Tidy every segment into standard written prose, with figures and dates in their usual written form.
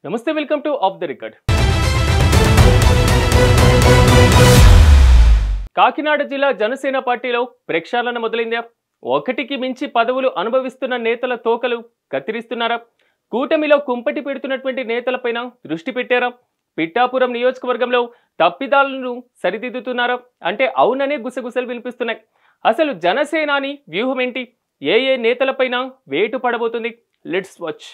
నమస్తే, welcome to of the record. Kakinada జిల్లా జనసేన పార్టీలో ప్రక్షాళన మొదలైందా? ఒకటికి మించి పదవులు అనుభవిస్తున్న నేతల తోకలు కత్తిరిస్తున్నారా? కూటమిలో కుంపటి పెడుతున్నటువంటి నేతలపైన దృష్టి పెట్టారా? పిఠాపురం నియోజకవర్గంలో తప్పిదాలను సరిదిద్దుతున్నారా? అంటే అవుననే గుసగుసలు వినిపిస్తున్నాయి. అసలు జనసేనాని వ్యూహం ఏంటి? ఏ నేతలపైన వేటు పడబోతుంది? Let's watch.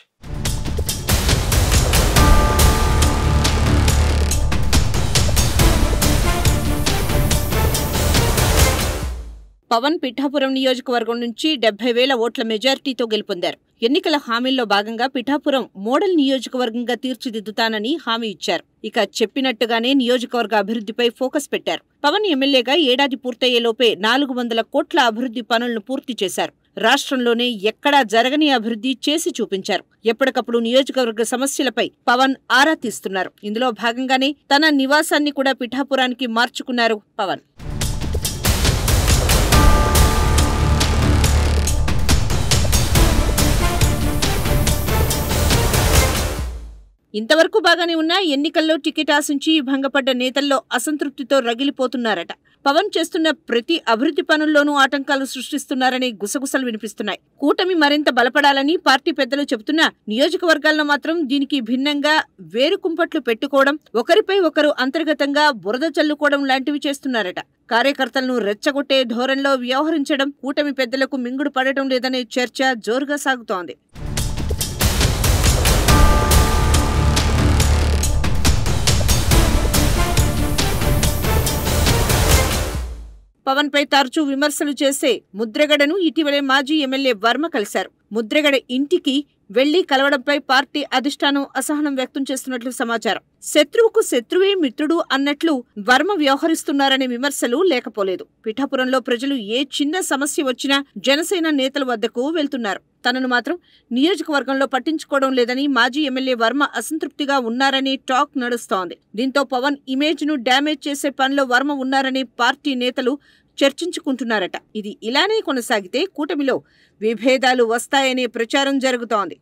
పవన్ పిఠాపురం నియోజకవర్గం నుంచి 70,000 ఓట్ల మెజారిటీతో గెలుపొందారు. ఎన్నికల హామీల్లో భాగంగా పిఠాపురం మోడల్ నియోజకవర్గంగా తీర్చిదిద్దుతానని హామీ ఇచ్చారు. ఇక చెప్పినట్టుగానే నియోజకవర్గ అభివృద్ధిపై ఫోకస్ పెట్టారు. పవన్ ఎమ్మెల్యేగా ఏడాది పూర్తయ్యేలోపే 400 కోట్ల అభివృద్ధి పనులను పూర్తి చేశారు. రాష్ట్రంలోనే ఎక్కడా జరగని అభివృద్ధి చేసి చూపించారు. ఎప్పటికప్పుడు నియోజకవర్గ సమస్యలపై పవన్ ఆరా తీస్తున్నారు. ఇందులో భాగంగానే తన నివాసాన్ని కూడా పిఠాపురానికి మార్చుకున్నారు పవన్. ఇంతవరకు బాగానే ఉన్నా ఎన్నికల్లో టికెట్ ఆశించి భంగపడ్డ నేతల్లో అసంతృప్తితో రగిలిపోతున్నారట. పవన్ చేస్తున్న ప్రతి అభివృద్ధి పనుల్లోనూ ఆటంకాలు సృష్టిస్తున్నారనే గుసగుసలు వినిపిస్తున్నాయి. కూటమి మరింత బలపడాలని పార్టీ పెద్దలు చెబుతున్నా నియోజకవర్గాల్లో మాత్రం దీనికి భిన్నంగా వేరుకుంపట్లు పెట్టుకోవడం, ఒకరిపై ఒకరు అంతర్గతంగా బురద చల్లుకోవడం లాంటివి చేస్తున్నారట. కార్యకర్తలను రెచ్చగొట్టే ధోరణిలో వ్యవహరించడం కూటమి పెద్దలకు మింగుడు పడటం లేదనే చర్చ జోరుగా సాగుతోంది. పవన్ పై తరచూ విమర్శలు చేసే ముద్రగడను ఇటీవలే మాజీ ఎమ్మెల్యే వర్మ కలిశారు. ముద్రగడ ఇంటికి వెళ్లి కలవడంపై పార్టీ అధిష్టానం అసహనం వ్యక్తం చేస్తున్నట్లు సమాచారం. శత్రువుకు శత్రువే మిత్రుడు అన్నట్లు వర్మ వ్యవహరిస్తున్నారనే విమర్శలు లేకపోలేదు. పిఠాపురంలో ప్రజలు ఏ చిన్న సమస్య వచ్చినా జనసేన నేతల వద్దకు వెళ్తున్నారు. తనను మాత్రం నియోజకవర్గంలో పట్టించుకోవడం లేదని మాజీ ఎమ్మెల్యే వర్మ అసంతృప్తిగా ఉన్నారనే టాక్ నడుస్తోంది. దీంతో పవన్ ఇమేజ్ ను డ్యామేజ్ చేసే పనిలో వర్మ ఉన్నారని పార్టీ నేతలు చర్చించుకుంటున్నారట. ఇది ఇలానే కొనసాగితే కూటమిలో విభేదాలు వస్తాయనే ప్రచారం జరుగుతోంది.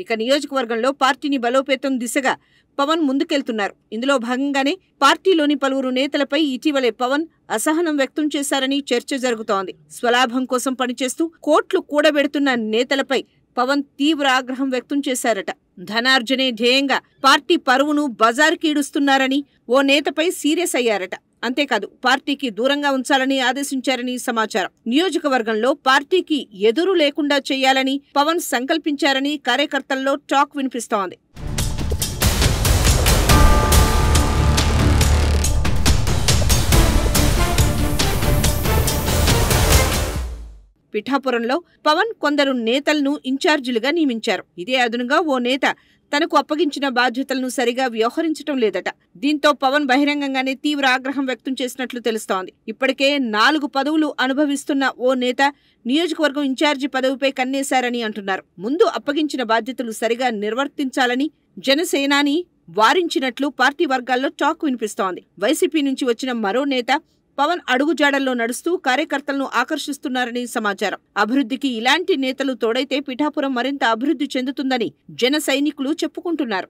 ఇక నియోజకవర్గంలో పార్టీని బలోపేతం దిశగా పవన్ ముందుకెళ్తున్నారు. ఇందులో భాగంగానే పార్టీలోని పలువురు నేతలపై ఇటీవలే పవన్ అసహనం వ్యక్తం చేశారని చర్చ జరుగుతోంది. స్వలాభం కోసం పనిచేస్తూ కోట్లు కూడబెడుతున్న నేతలపై పవన్ తీవ్ర ఆగ్రహం వ్యక్తం చేశారట. ధనార్జనే ధ్యేయంగా పార్టీ పరువును బజారుకీడుస్తున్నారని ఓ నేతపై సీరియస్ అయ్యారట. అంతేకాదు పార్టీకి దూరంగా ఉంచాలని ఆదేశించారని సమాచారం. నియోజకవర్గంలో పార్టీకి ఎదురు లేకుండా చేయాలని పవన్ సంకల్పించారని కార్యకర్తల్లో టాక్ వినిపిస్తోంది. పిఠాపురంలో పవన్ కొందరు నేతలను ఇన్ఛార్జీలుగా నియమించారు. ఇదే అదనుగా ఓ నేత తనకు అప్పగించిన బాధ్యతలను సరిగా వ్యవహరించడం లేదట. దీంతో పవన్ బహిరంగంగానే తీవ్ర ఆగ్రహం వ్యక్తం చేసినట్లు తెలుస్తోంది. ఇప్పటికే 4 పదవులు అనుభవిస్తున్న ఓ నేత నియోజకవర్గం ఇన్ఛార్జి పదవిపై కన్నేశారని అంటున్నారు. ముందు అప్పగించిన బాధ్యతలు సరిగా నిర్వర్తించాలని జనసేనాని వారించినట్లు పార్టీ వర్గాల్లో టాక్ వినిపిస్తోంది. వైసీపీ నుంచి వచ్చిన మరో నేత పవన్ అడుగుజాడల్లో నడుస్తూ కార్యకర్తలను ఆకర్షిస్తున్నారని సమాచారం. అభివృద్ధికి ఇలాంటి నేతలు తోడైతే పిఠాపురం మరింత అభివృద్ధి చెందుతుందని జన సైనికులు చెప్పుకుంటున్నారు.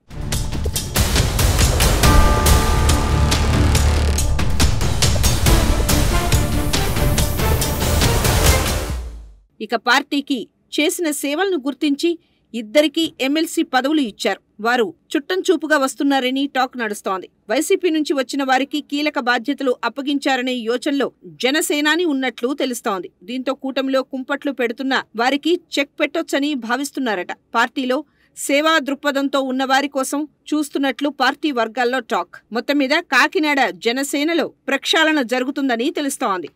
ఇక పార్టీకి చేసిన సేవలను గుర్తించి ఇద్దరికీ ఎమ్మెల్సీ పదవులు ఇచ్చారు. వారు చుట్టం చూపుగా వస్తున్నారని టాక్ నడుస్తోంది. వైసీపీ నుంచి వచ్చిన వారికి కీలక బాధ్యతలు అప్పగించారనే యోచనలో జనసేనాని ఉన్నట్లు తెలుస్తోంది. దీంతో కూటమిలో కుంపట్లు పెడుతున్న వారికి చెక్ పెట్టొచ్చని భావిస్తున్నారట. పార్టీలో సేవా దృక్పథంతో ఉన్న వారి కోసం చూస్తున్నట్లు పార్టీ వర్గాల్లో టాక్. మొత్తం మీద కాకినాడ జనసేనలో ప్రక్షాళన జరుగుతుందని తెలుస్తోంది.